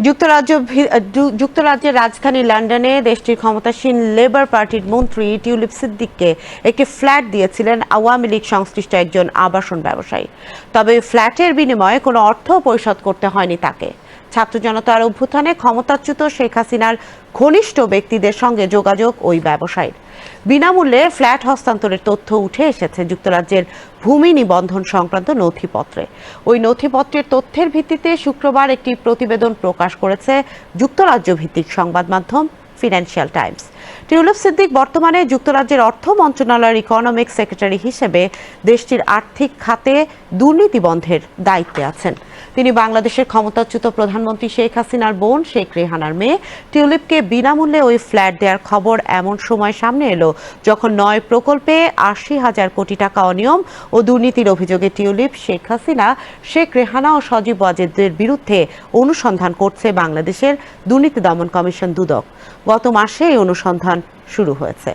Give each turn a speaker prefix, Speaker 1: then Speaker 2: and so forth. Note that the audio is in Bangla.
Speaker 1: যুক্তরাজ্যের রাজধানী লন্ডনে দেশটির ক্ষমতাসীন লেবার পার্টির মন্ত্রী টিউলিপ সিদ্দিককে একটি ফ্ল্যাট দিয়েছিলেন আওয়ামী লীগ সংশ্লিষ্ট একজন আবাসন ব্যবসায়ী। তবে ফ্ল্যাটের বিনিময়ে কোনো অর্থ পরিশোধ করতে হয়নি তাকে। ছাত্র জনতার অভ্যুত্থানে ক্ষমতাচ্যুত শেখ হাসিনার ঘনিষ্ঠ ব্যক্তিদের সঙ্গে যোগাযোগ ওই ব্যবসায়ীর। বিনামূল্যে ফ্ল্যাট হস্তান্তরের তথ্য উঠে এসেছে যুক্তরাজ্যের ভূমি নিবন্ধন সংক্রান্ত নথিপত্রে। ওই নথিপত্রের তথ্যের ভিত্তিতে শুক্রবার একটি প্রতিবেদন প্রকাশ করেছে যুক্তরাজ্য ভিত্তিক সংবাদ মাধ্যম ফিনান্সিয়াল টাইমস। টিউলিপ সিদ্দিক বর্তমানে যুক্তরাজ্যের অর্থ মন্ত্রণালয়ের ইকোনমিক সেক্রেটারি হিসেবে দেশটির আর্থিক খাতে দুর্নীতি বন্ধের দায়িত্বে আছেন। তিনি বাংলাদেশের ক্ষমতাচ্যুত প্রধানমন্ত্রী শেখ হাসিনার বোন শেখ রেহানার মেয়ে। টিউলিপকে বিনামূল্যে ওই ফ্ল্যাট দেওয়ার খবর এমন সময় সামনে এলো যখন ৯ প্রকল্পে ৮০,০০০ কোটি টাকা অনিয়ম ও দুর্নীতির অভিযোগে টিউলিপ, শেখ হাসিনা, শেখ রেহানা ও সজীব ওয়াজেদের বিরুদ্ধে অনুসন্ধান করছে বাংলাদেশের দুর্নীতি দমন কমিশন দুদক। গত মাসে এই অনুসন্ধান শুরু হয়েছে।